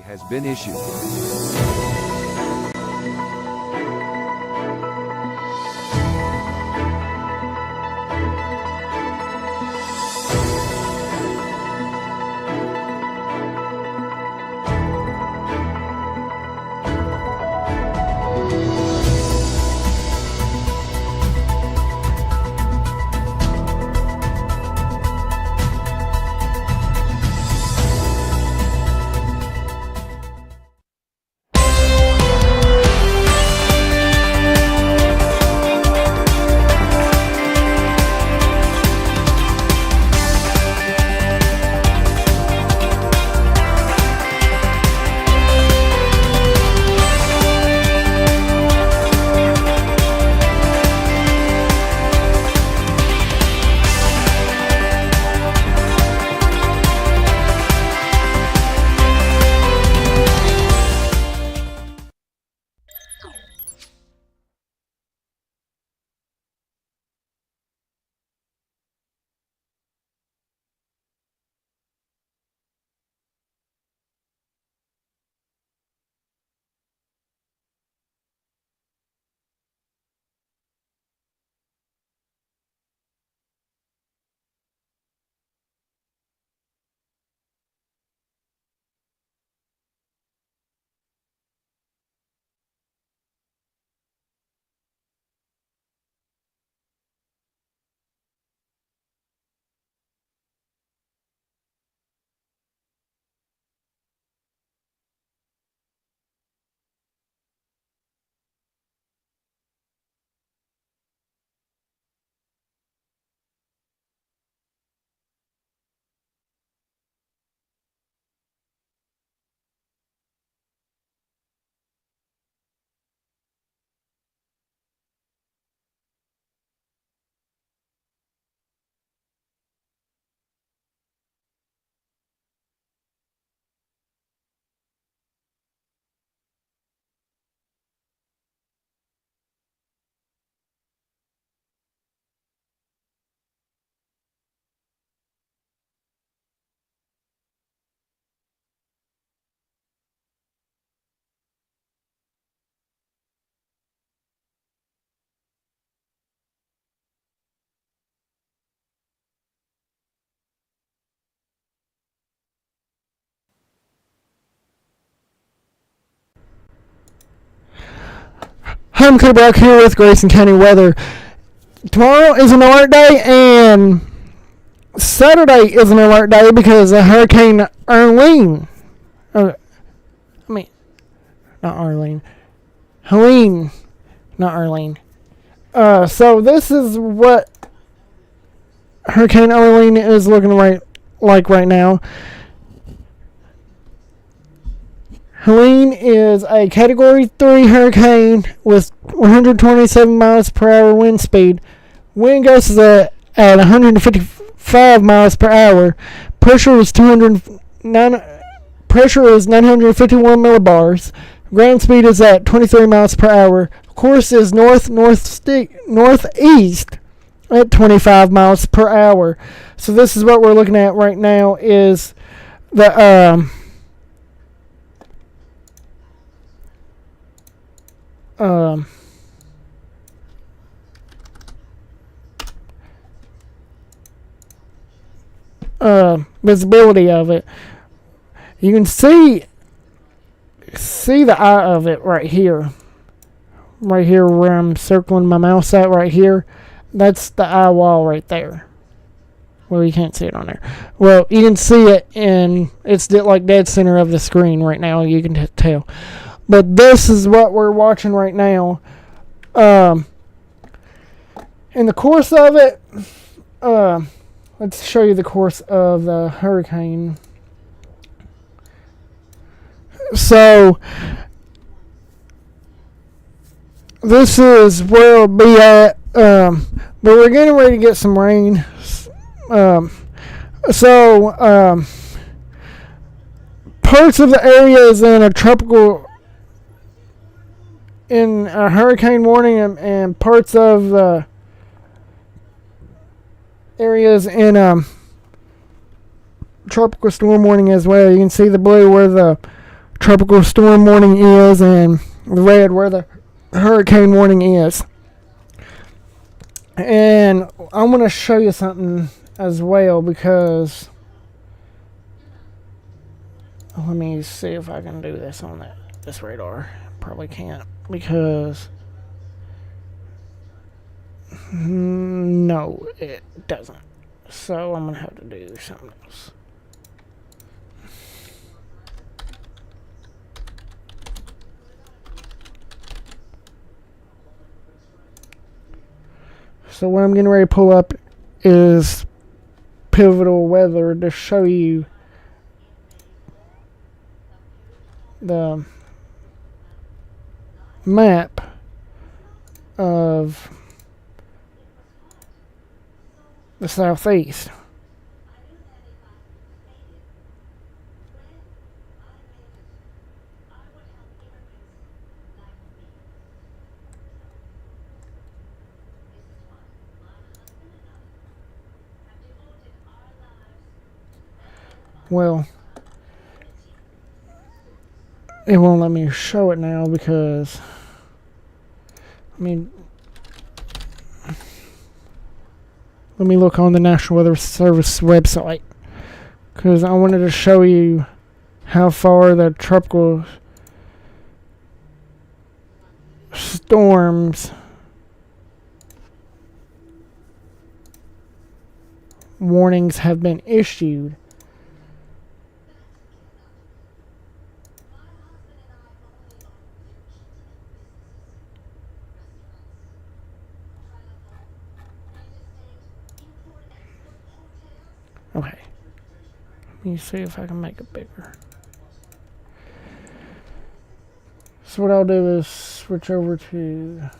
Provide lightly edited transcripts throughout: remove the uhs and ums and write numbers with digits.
has been issued. I'm Cooper here with Grayson County Weather. Tomorrow is an alert day, and Saturday is an alert day because of Hurricane Arlene. Not Arlene. Helene, not Arlene. So this is what Hurricane Arlene is looking like right now. Helene is a Category 3 hurricane with 127 miles per hour wind speed. Wind gusts at 155 miles per hour. Pressure is 951 millibars. Ground speed is at 23 miles per hour. Course is northeast at 25 miles per hour. So this is what we're looking at right now is the visibility of it. You can see the eye of it right here where I'm circling my mouse at right here. That's the eye wall right there. Well, you can't see it on there. Well, you can see it, and it's like dead center of the screen right now. You can tell. But this is what we're watching right now. In the course of it, let's show you the course of the hurricane. So, this is where it'll be at. But we're getting ready to get some rain. Parts of the area is in a hurricane warning, and parts of the areas in tropical storm warning as well. You can see the blue where the tropical storm warning is, and red where the hurricane warning is. And I'm going to show you something as well, because let me see if I can do this on this radar. Probably can't, because no, it doesn't. So I'm going to have to do something else. So what I'm getting ready to pull up is Pivotal Weather to show you the map of the southeast. Well, it won't let me show it now because, let me look on the National Weather Service website, because I wanted to show you how far the tropical storms warnings have been issued. Okay, let me see if I can make it bigger. So what I'll do is switch over to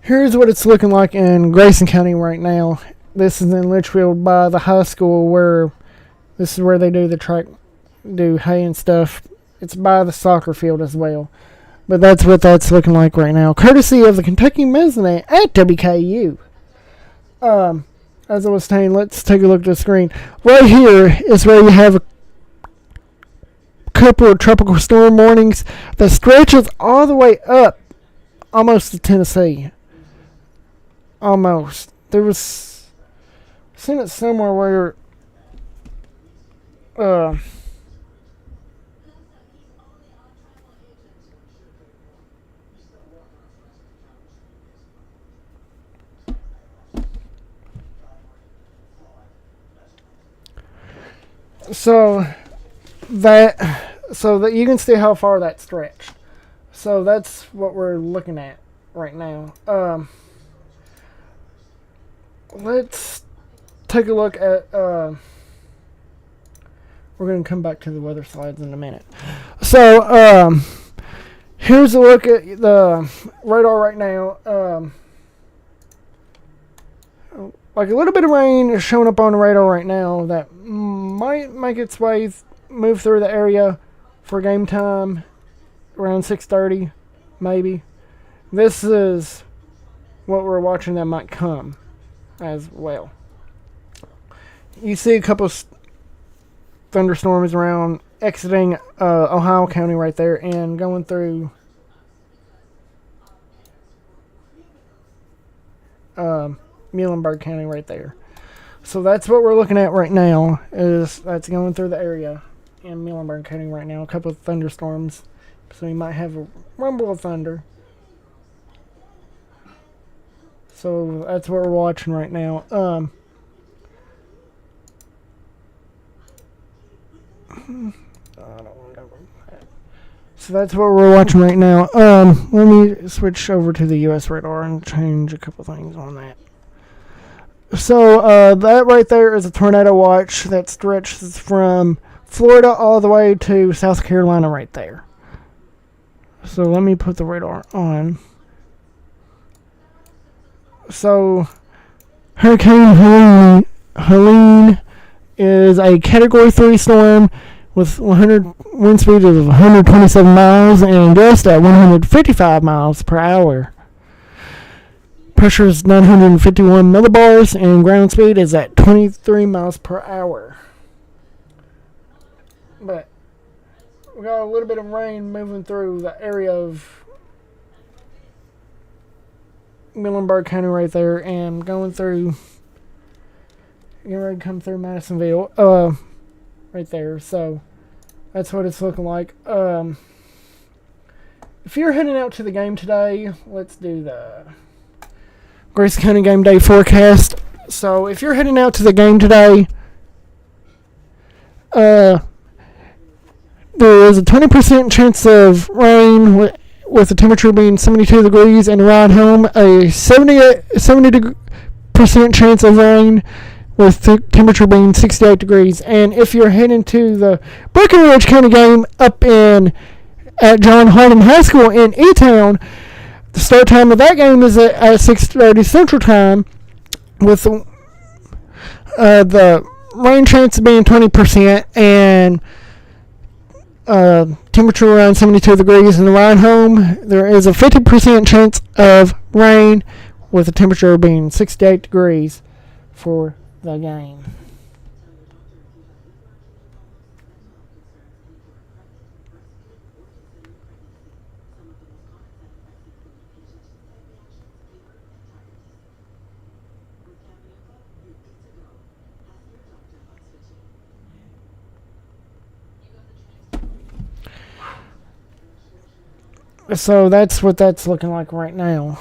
here's what it's looking like in Grayson County right now. This is in Litchfield by the high school, where this is where they do the track, do hay and stuff. It's by the soccer field as well. But that's what that's looking like right now, courtesy of the Kentucky Mezzanine at WKU. As I was saying, let's take a look at the screen. Right here is where you have a couple of tropical storm warnings that stretches all the way up almost to Tennessee. Almost. There was, I've seen it somewhere where so that you can see how far that stretched. So that's what we're looking at right now. Let's take a look at we're going to come back to the weather slides in a minute. So here's a look at the radar right now. Like a little bit of rain is showing up on the radar right now that might make its way move through the area for game time around 6:30, maybe. This is what we're watching that might come as well. You see a couple of thunderstorms around exiting Ohio County right there and going through Muhlenberg County right there. So that's what we're looking at right now, is that's going through the area in Muhlenberg County right now. A couple of thunderstorms. So you might have a rumble of thunder. So that's what we're watching right now. So that's what we're watching right now. Let me switch over to the US radar and change a couple things on that. So that right there is a tornado watch that stretches from Florida all the way to South Carolina right there. So let me put the radar on. So Hurricane Helene is a Category 3 storm with 100 wind speed of 127 miles and gust at 155 miles per hour. Pressure is 951 millibars and ground speed is at 23 miles per hour. But we got a little bit of rain moving through the area of Muhlenberg County right there and going through, getting ready to come through Madisonville right there. So that's what it's looking like. If you're heading out to the game today, let's do the Grayson County game day forecast. So if you're heading out to the game today, there is a 20% chance of rain with the temperature being 72 degrees, and ride home a 70% chance of rain with the temperature being 68 degrees. And if you're heading to the Breckenridge County game up at John Harding High School in E-Town, the start time of that game is at 6:30 Central Time, with the rain chance being 20% and temperature around 72 degrees. In the ride home, there is a 50% chance of rain with the temperature being 68 degrees for the game. So that's what that's looking like right now.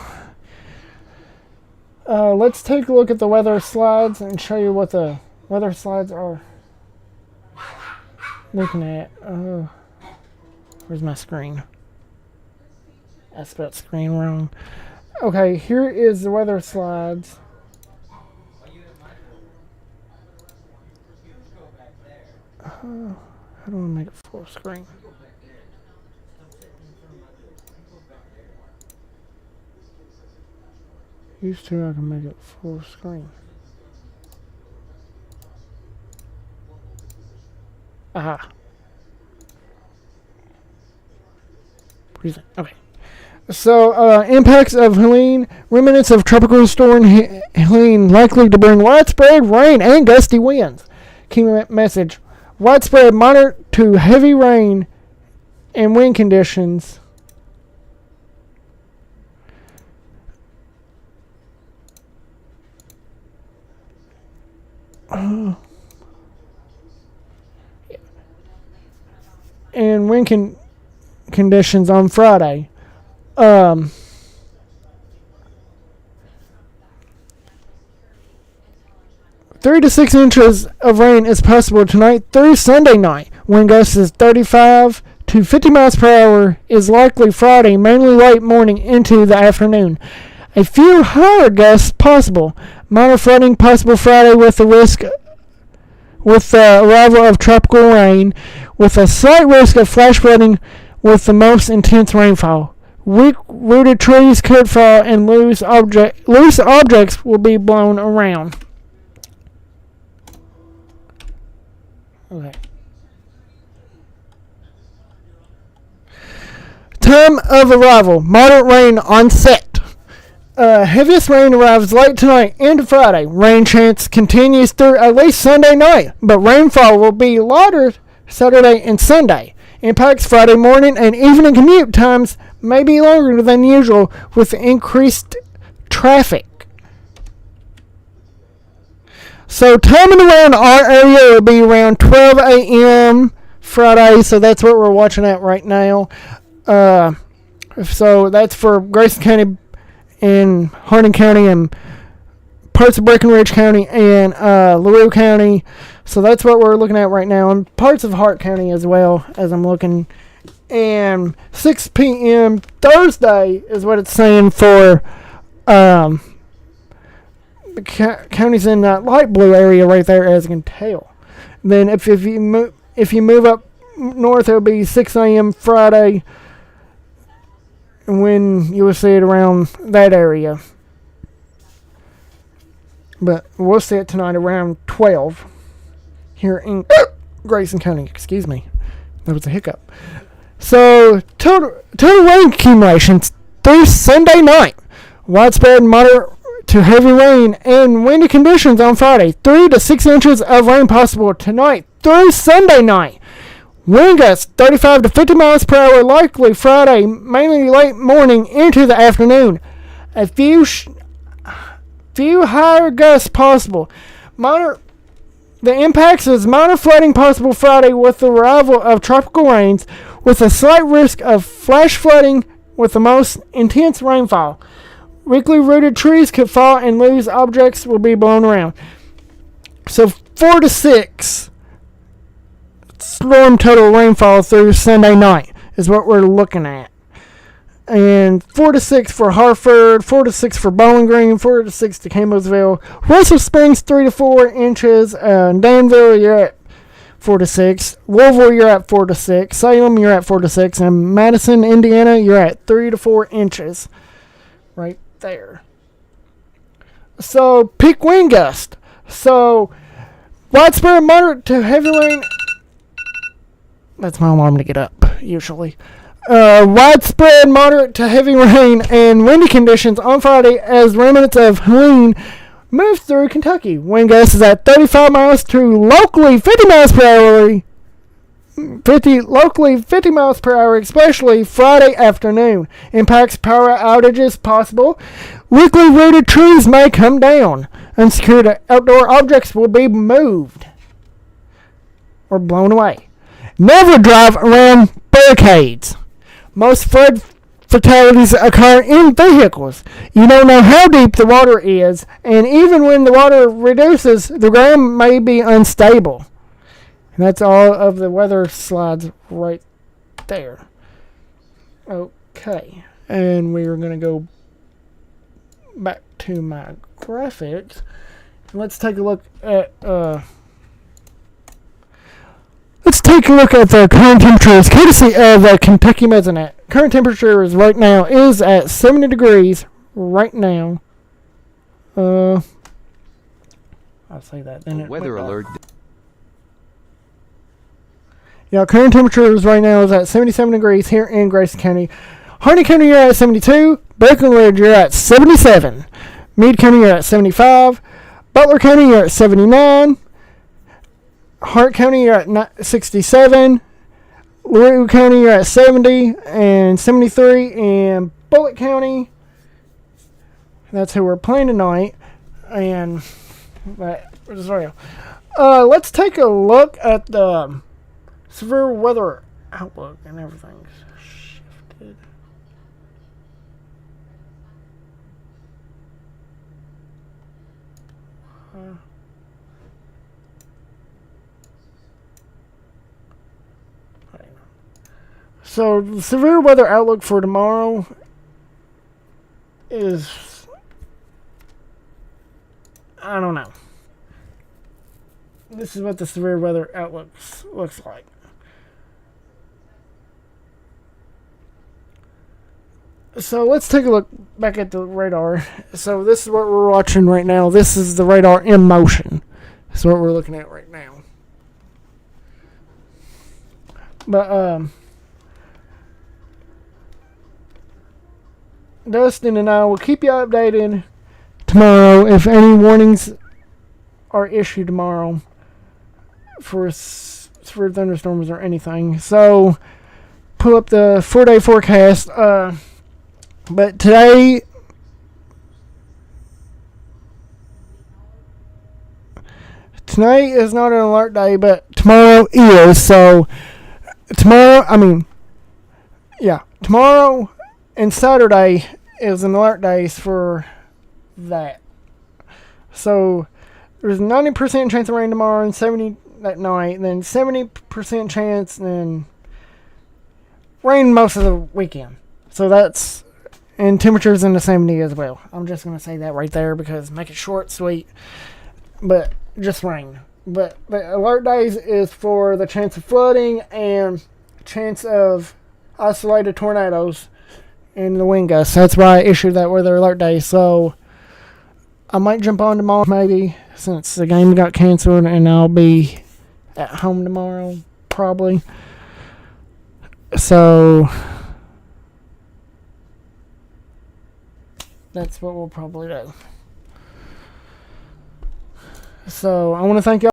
Let's take a look at the weather slides and show you what the weather slides are looking at. Where's my screen? I spelled screen wrong. Okay, here is the weather slides. How do I make it full screen? Used to, I can make it full screen. Aha. Okay. So, impacts of Helene. Remnants of tropical storm Helene likely to bring widespread rain and gusty winds. Key message. Widespread moderate to heavy rain and wind conditions. And wind conditions on Friday. 3 to 6 inches of rain is possible tonight through Sunday night. Wind gusts is 35 to 50 miles per hour is likely Friday, mainly late morning into the afternoon. A few higher gusts possible. Minor flooding possible Friday with the arrival of tropical rain, with a slight risk of flash flooding with the most intense rainfall. Weak-rooted trees could fall and loose objects will be blown around. Okay. Time of arrival. Moderate rain on set. Heaviest rain arrives late tonight into Friday. Rain chance continues through at least Sunday night, but rainfall will be lighter Saturday and Sunday. Impacts Friday morning and evening commute times may be longer than usual with increased traffic. So timing around our area will be around 12 a.m. Friday, so that's what we're watching at right now. So that's for Grayson County and Harding County and parts of Breckenridge County and LaRue County. So that's what we're looking at right now, and parts of Hart County as well, as I'm looking. And 6 p.m. Thursday is what it's saying for the counties in that light blue area right there, as you can tell. Then if you move up north, it'll be 6 a.m. Friday, when you will see it around that area. But we'll see it tonight around 12 here in Grayson County. Excuse me. That was a hiccup. So, total rain accumulations through Sunday night. Widespread moderate to heavy rain and windy conditions on Friday. 3 to 6 inches of rain possible tonight through Sunday night. Wind gusts 35 to 50 miles per hour likely Friday, mainly late morning into the afternoon. A few higher gusts possible. The impacts is minor flooding possible Friday with the arrival of tropical rains, with a slight risk of flash flooding with the most intense rainfall. Weakly rooted trees could fall and loose objects will be blown around. So 4 to 6 storm total rainfall through Sunday night is what we're looking at. And 4 to 6 for Hartford, 4 to 6 for Bowling Green, 4 to 6 to Campbellsville. Russell Springs 3 to 4 inches. Danville, you're at 4 to 6. Louisville, you're at 4 to 6. Salem, you're at 4 to 6. And Madison, Indiana, you're at 3 to 4 inches. Right there. So peak wind gust. So widespread moderate to heavy rain. That's my alarm to get up, usually. Widespread moderate to heavy rain and windy conditions on Friday as remnants of Helene move through Kentucky. Wind gusts is at 35 miles to locally 50 miles per hour. Locally 50 miles per hour, especially Friday afternoon. Impacts power outages possible. Weakly rooted trees may come down. Unsecured outdoor objects will be moved or blown away. Never drive around barricades. Most flood fatalities occur in vehicles. You don't know how deep the water is, and even when the water reduces, the ground may be unstable. And that's all of the weather slides right there. Okay, and we're going to go back to my graphics. Let's take a look at the current temperatures, courtesy of Kentucky Mesonet. Current temperature right now is at 70 degrees right now. I'll say that. Then weather alert. Yeah, current temperatures right now is at 77 degrees here in Grayson County. Harney County, you're at 72. Breckenridge, you're at 77. Meade County, you're at 75. Butler County, you're at 79. Hart County, you're at 67. LaRue County, you're at 70 and 73. And Bullitt County, that's who we're playing tonight. And let's take a look at the severe weather outlook and everything's shifted. So the severe weather outlook for tomorrow is, I don't know. This is what the severe weather outlook looks like. So let's take a look back at the radar. So this is what we're watching right now. This is the radar in motion. That's what we're looking at right now. But Dustin and I will keep you updated tomorrow if any warnings are issued tomorrow for thunderstorms or anything. So pull up the 4-day forecast. But today tonight is not an alert day, but tomorrow is. So tomorrow and Saturday is an alert days for that. So there's 90% chance of rain tomorrow and 70 that night, and then 70% chance, and rain most of the weekend. So that's, and temperatures in the 70s as well. I'm just going to say that right there because make it short, sweet, but just rain. But the alert days is for the chance of flooding and chance of isolated tornadoes and the wind gusts. That's why I issued that weather alert day. So I might jump on tomorrow maybe, since the game got canceled, and I'll be at home tomorrow, probably. So that's what we'll probably do. So I want to thank y'all